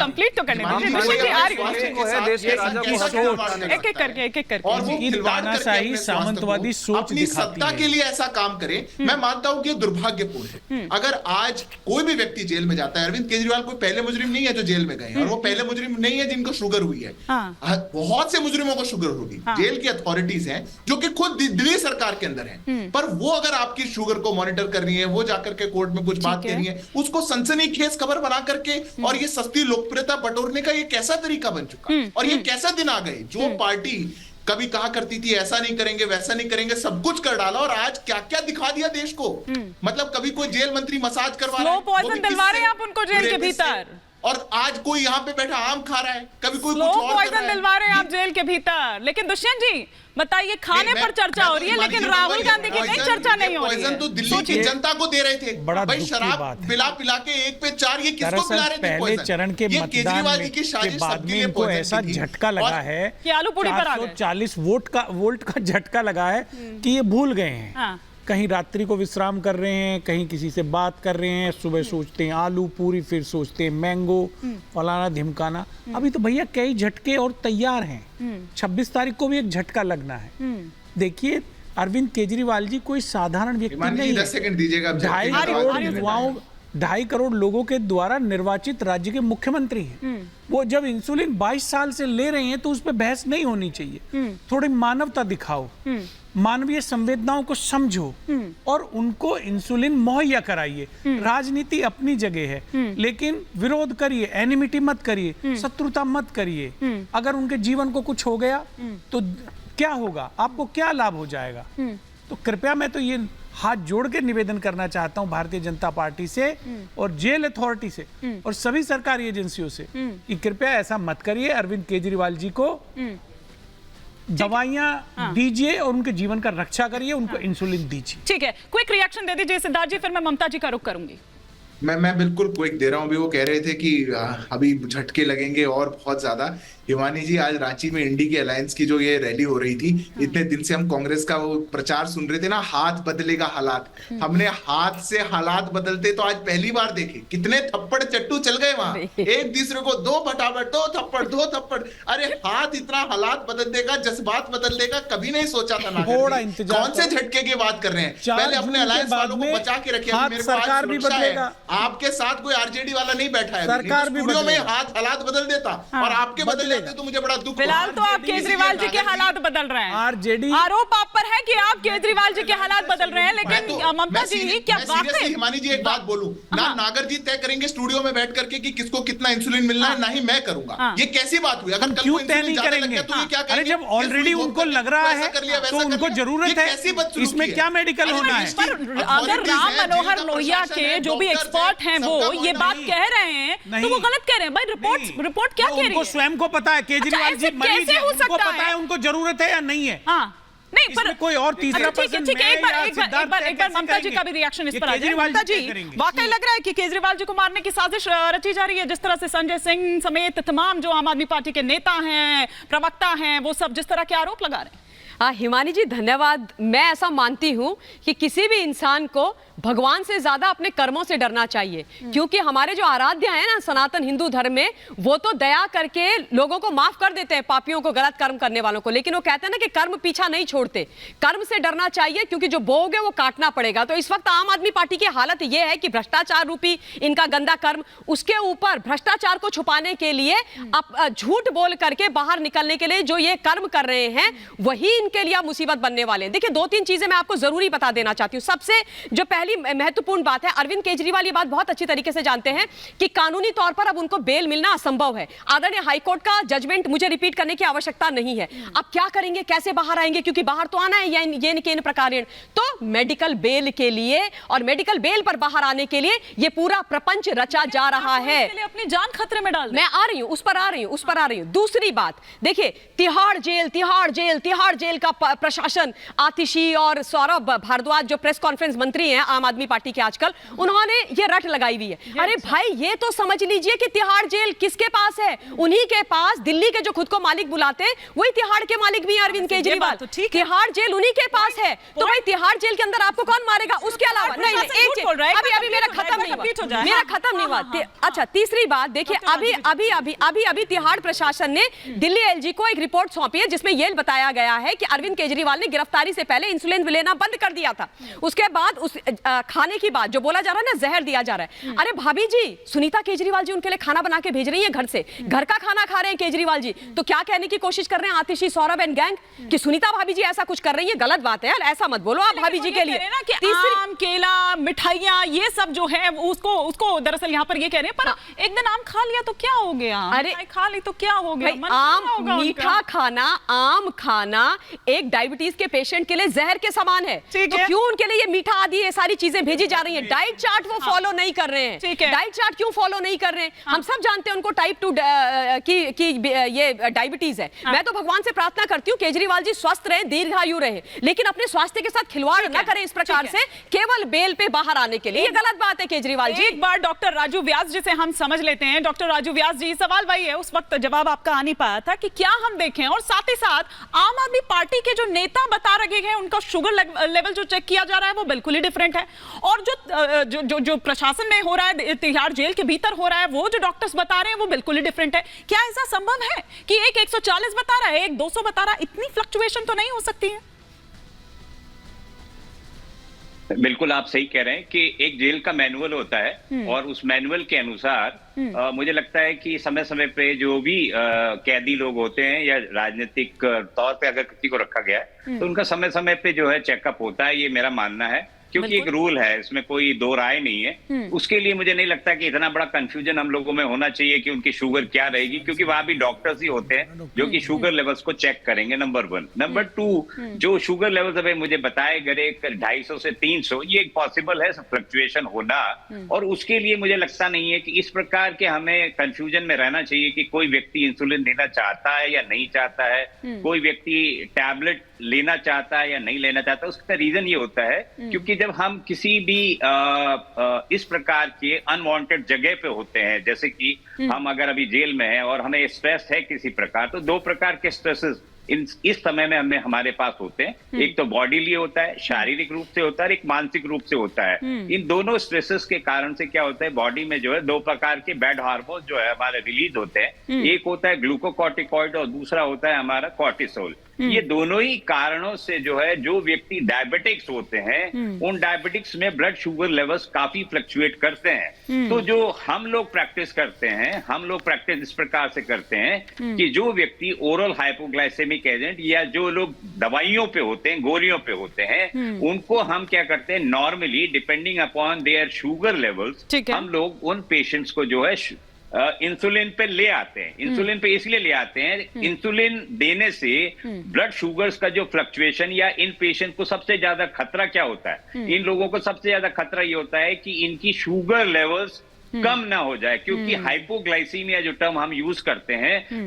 Complete तो करने दीजिए। दुष्यंत जी आ रही हूँ, एक एक करके तानाशाही सामंतवादी सोच अपनी सत्ता के लिए ऐसा काम करे। मैं मानता हूं कि ये दुर्भाग्यपूर्ण है। अगर आज कोई भी व्यक्ति जेल में जाता है, अरविंद केजरीवाल कोई पहले मुजरिम नहीं है जो जेल में गए, और वो पहले मुजरिम नहीं है जिनको शुगर हुई है। बहुत से मुजरिमों को शुगर होगी। जेल की अथॉरिटीज हैं जो कि खुद दिल्ली सरकार के अंदर हैं, पर वो अगर आपकी शुगर को मॉनिटर कर रही है, वो जाकर के कोर्ट में कुछ बात कह रही है, उसको सनसनीखेज खबर बना करके और ये सस्ती लोकप्रियता बटोरने का ये कैसा तरीका बन चुका, और ये कैसा दिन आ गए। जो पार्टी कभी कहा करती थी ऐसा नहीं करेंगे वैसा नहीं करेंगे, सब कुछ कर डाला, और आज क्या क्या दिखा दिया देश को। मतलब कभी कोई जेल मंत्री मसाज करवा रहा है, पॉइजन दिलवा रहे हैं आप उनको जेल के भीतर, और आज कोई यहाँ पे बैठा आम खा रहा है, कभी कोई कुछ और पॉइजन दिलवा रहे हैं आप जेल के भीतर। लेकिन दुष्यंत जी बताइए, खाने पर चर्चा हो रही है लेकिन राहुल गांधी की कहीं चर्चा नहीं हो रही है। तो दिल्ली की जनता को दे रहे थे भाई, शराब पिला पिला के 1 पे 4, ये किसको पिला रहे थे? पहले चरण के मतदान के बाद में इनको ऐसा झटका लगा है कि आलू पूरी पर आ गए, 440 वोल्ट का झटका लगा है कि ये भूल गए हैं। कहीं रात्रि को विश्राम कर रहे हैं, कहीं किसी से बात कर रहे हैं, सुबह सोचते हैं आलू पूरी, फिर सोचते हैं मैंगो, फलाना ढिमकाना। अभी तो भैया कई झटके और तैयार हैं। 26 तारीख को भी एक झटका लगना है। देखिए अरविंद केजरीवाल जी कोई साधारण व्यक्ति नहीं है। 10 सेकंड दीजिएगा। 2.5 करोड़ लोगों के द्वारा निर्वाचित राज्य के मुख्यमंत्री हैं। वो जब इंसुलिन 22 साल से ले रहे हैं तो उस पर बहस नहीं होनी चाहिए। थोड़ी मानवता दिखाओ, मानवीय संवेदनाओं को समझो और उनको इंसुलिन मुहैया कराइए। राजनीति अपनी जगह है, लेकिन विरोध करिए, एनिमिटी मत करिए, शत्रुता मत करिए। अगर उनके जीवन को कुछ हो गया तो क्या होगा, आपको क्या लाभ हो जाएगा? तो कृपया मैं तो ये हाथ जोड़ के निवेदन करना चाहता हूं भारतीय जनता पार्टी से और जेल अथॉरिटी से और सभी सरकारी एजेंसियों से कि कृपया ऐसा मत करिए। अरविंद केजरीवाल जी को दवाइयां दीजिए और उनके जीवन का रक्षा करिए, उनको इंसुलिन दीजिए। ठीक है, क्विक रिएक्शन दे दीजिए सिद्धार्थ जी, फिर मैं ममता जी का रुख करूंगी। मैं बिल्कुल क्विक दे रहा हूं। अभी वो कह रहे थे कि अभी झटके लगेंगे और बहुत ज्यादा। हिमानी जी, आज रांची में इंडी की अलायंस की जो ये रैली हो रही थी, इतने दिन से हम कांग्रेस का वो प्रचार सुन रहे थे ना, हाथ बदलेगा हालात। हमने हाथ से हालात बदलते तो आज पहली बार देखे। कितने थप्पड़ चट्टू चल गए वहां, एक दूसरे को दो फटाफट, दो थप्पड़। अरे हाथ इतना हालात बदल देगा, जज्बात बदल देगा, कभी नहीं सोचा था। कौन से झटके की बात कर रहे हैं? पहले अपने अलायंस वालों को बचा के रखिए। सरकार भी बदलेगा, आपके साथ कोई आरजेडी वाला नहीं बैठा है, सरकार भी में हाथ हालात बदल देता और आपके बदल तो मुझे बड़ा दुख। फिलहाल तो आप केजरीवाल जी के हालात बदल रहे हैं। आरजेडी आरोप आप पर है कि आप केजरीवाल जी के हालात बदल रहे हैं, लेकिन ममता जी क्या वाकई? हिमानी जी, एक बात बोलूं ना, नागर जी तय करेंगे स्टूडियो में बैठ करके कि किसको कितना इंसुलिन मिलना है, ना ही मैं करूंगा। ये कैसी बात हुई? अगर क्यों तय नहीं करेंगे? अरे जब ऑलरेडी उनको लग रहा है तो उनको जरूरत है, इसमें क्या मेडिकल होना है? अगर राम मनोहर लोहिया के जो भी एक्सपर्ट हैं वो ये बात कह रहे हैं तो वो गलत कह रहे हैं भाई। रिपोर्ट क्या कह रही है? स्वयं को पता है, केजरीवाल जी मरीज हैं, उनको पता है उनको जरूरत है या नहीं है। नहीं, पर कोई और तीसरा पर्सन, ठीक है, एक बार ममता जी का भी रिएक्शन इस पर आ जाए। ममता जी, वाकई लग रहा है कि केजरीवाल जी को मारने की साजिश रची जा रही है, जिस तरह से संजय सिंह समेत तमाम जो आम आदमी पार्टी के नेता हैं, प्रवक्ता हैं, वो सब जिस तरह के आरोप लगा रहे हैं। हिमानी जी धन्यवाद। मैं ऐसा मानती हूं कि किसी भी इंसान को भगवान से ज्यादा अपने कर्मों से डरना चाहिए, क्योंकि हमारे जो आराध्य है ना सनातन हिंदू धर्म में, वो तो दया करके लोगों को माफ कर देते हैं, पापियों को, गलत कर्म करने वालों को, लेकिन वो कहते हैं ना कि कर्म पीछा नहीं छोड़ते। कर्म से डरना चाहिए, क्योंकि जो बोओगे वो काटना पड़ेगा। तो इस वक्त आम आदमी पार्टी की हालत यह है कि भ्रष्टाचार रूपी इनका गंदा कर्म, उसके ऊपर भ्रष्टाचार को छुपाने के लिए झूठ बोल करके बाहर निकलने के लिए जो ये कर्म कर रहे हैं, वही इनके लिए मुसीबत बनने वाले हैं। देखिए, 2-3 चीजें मैं आपको जरूरी बता देना चाहती हूं। सबसे जो पहली महत्वपूर्ण बात है, अरविंद केजरीवाल ये बात बहुत अच्छी तरीके से जानते हैं कि कानूनी तौर पर अब उनको बेल मिलना असंभव है। आदरणीय हाईकोर्ट का जजमेंट मुझे रिपीट करने की आवश्यकता नहीं है। अब क्या करेंगे, कैसे बाहर आएंगे, क्योंकि बाहर तो आना है ये इन प्रकार तो मेडिकल बेल के लिए और मेडिकल बेल पर बाहर आने के लिए ये पूरा प्रपंच रचा जा रहा है। अपनी जान खतरे में डाल, मैं आ रही हूं, उस पर आ रही हूं। दूसरी बात देखिए, तिहाड़ जेल का प्रशासन, आतिशी और सौरभ भारद्वाज जो प्रेस कॉन्फ्रेंस मंत्री हैं आम आदमी पार्टी के आजकल, उन्होंने ये रट लगाई हुई है। अरे भाई ये तो समझ लीजिए कि तिहाड़ जेल किसके पास है? उन्हीं के पास। दिल्ली के जो खुद को मालिक बुलाते हैं वही तिहाड़ के मालिक भी हैं, अरविंद केजरीवाल। तिहाड़ जेल उन्हीं के पास है, तो भाई तिहाड़ जेल के अंदर आपको कौन मारेगा? उसके अलावा नहीं, अभी मेरा खत्म नहीं हुआ। अच्छा, तीसरी बात देखिए, अभी तिहाड़ प्रशासन ने दिल्ली एलजी को एक रिपोर्ट सौंपी है जिसमें यह बताया गया है कि अरविंद केजरीवाल ने गिरफ्तारी से पहले इंसुलिन लेना बंद कर दिया था। उसके बाद उस खाने की बात जो बोला जा रहा है ना, जहर दिया जा रहा है। अरे भाभी जी, सुनीता केजरीवाल जी उनके लिए खाना बना के भेज रही है घर से, घर का खाना खा रहे हैं केजरीवाल जी। तो क्या कहने की कोशिश कर रहे हैं आतिशी, सौरभ एंड गैंग कि सुनीता भाभी जी ऐसा कुछ कर रही है? गलत बात है यार, ऐसा मत बोलो आप भाभी जी के लिए। आम, केला, मिठाइयाँ, ये सब जो है उसको दरअसल यहाँ पर ये कह रहे हैं, पर एक दिन आम खा लिया तो क्या हो गया? अरे खा ली तो क्या हो गया? आम, मीठा खाना, आम खाना एक डायबिटीज के पेशेंट के लिए जहर के समान है। तो क्यों उनके लिए ये मीठा आदि ये सारी चीजें भेजी जा रही हैं? डाइट चार्ट वो फॉलो नहीं कर रहे हैं। डाइट चार्ट क्यों फॉलो नहीं कर रहे हैं? हम सब जानते हैं उनको टाइप 2 की ये डायबिटीज है। मैं तो भगवान से प्रार्थना करती हूँ केजरीवाल जी स्वस्थ रहे, दीर्घायु रहे, लेकिन अपने स्वास्थ्य के साथ खिलवाड़ न करें इस प्रकार से केवल बेल पे बाहर आने के लिए। ये गलत बात है केजरीवाल जी। एक बार डॉक्टर राजू व्यास जिसे हम समझ लेते हैं, डॉक्टर राजू व्यास जी, सवाल वही है, उस वक्त जवाब आपका आ नहीं पाया था कि क्या हम देखें, और साथ ही साथ आम आदमी पार्टी के जो नेता बता रहे हैं उनका शुगर लेवल जो चेक किया जा रहा है वो बिल्कुल ही डिफरेंट है, और जो प्रशासन में हो रहा है, तिहाड़ जेल के भीतर हो रहा है, वो जो डॉक्टर्स बता रहे हैं वो बिल्कुल ही डिफरेंट है। क्या ऐसा संभव है कि एक 140 बता रहा है, एक 200 बता रहा है? इतनी फ्लक्चुएशन तो नहीं हो सकती है? बिल्कुल आप सही कह रहे हैं कि एक जेल का मैनुअल होता है और उस मैनुअल के अनुसार मुझे लगता है कि समय समय पे जो भी कैदी लोग होते हैं या राजनीतिक तौर पे अगर किसी को रखा गया है तो उनका समय समय पे जो है चेकअप होता है, ये मेरा मानना है, क्योंकि एक रूल है, इसमें कोई दो राय नहीं है। उसके लिए मुझे नहीं लगता कि इतना बड़ा कंफ्यूजन हम लोगों में होना चाहिए कि उनकी शुगर क्या रहेगी, क्योंकि वहां भी डॉक्टर्स ही होते हैं जो कि शुगर लेवल्स को चेक करेंगे, नंबर 1। नंबर 2, जो शुगर लेवल्स अभी मुझे बताए गए 250 से 300, ये एक पॉसिबल है फ्लक्चुएशन होना, और उसके लिए मुझे लगता नहीं है कि इस प्रकार के हमें कंफ्यूजन में रहना चाहिए कि कोई व्यक्ति इंसुलिन लेना चाहता है या नहीं चाहता है, कोई व्यक्ति टैबलेट लेना चाहता है या नहीं लेना चाहता। उसका रीजन ये होता है क्योंकि जब हम किसी भी इस प्रकार के अनवांटेड जगह पे होते हैं, जैसे कि हम अगर अभी जेल में हैं और हमें स्ट्रेस है किसी प्रकार, तो 2 प्रकार के स्ट्रेसेस इस समय में हमारे पास होते हैं। एक तो बॉडीली होता है, शारीरिक रूप से होता है, एक मानसिक रूप से होता है। इन दोनों स्ट्रेसेस के कारण से क्या होता है, बॉडी में जो है 2 प्रकार के बैड हार्मोन जो है हमारे रिलीज होते हैं। एक होता है ग्लूकोकॉर्टिकॉइड और दूसरा होता है हमारा कॉर्टिसोल। ये दोनों ही कारणों से जो है जो व्यक्ति डायबिटिक्स होते हैं उन डायबिटिक्स में ब्लड शुगर लेवल्स काफी फ्लक्चुएट करते हैं। तो जो हम लोग प्रैक्टिस करते हैं, हम लोग प्रैक्टिस इस प्रकार से करते हैं कि जो व्यक्ति ओरल हाइपोग्लाइसेमिक एजेंट या जो लोग दवाइयों पे होते हैं, गोलियों पे होते हैं, उनको हम क्या करते हैं, normally depending upon their sugar levels हम लोग उन पेशेंट्स को जो है इंसुलिन पे ले आते हैं। इंसुलिन पे इसलिए ले आते हैं, इंसुलिन देने से ब्लड शुगर्स का जो फ्लक्चुएशन, या इन पेशेंट को सबसे ज्यादा खतरा क्या होता है, इन लोगों को सबसे ज्यादा खतरा ये होता है कि इनकी शुगर लेवल्स कम ना हो जाए, क्योंकि हाइपोग्लाइसीमिया जो टर्म हम यूज करते हैं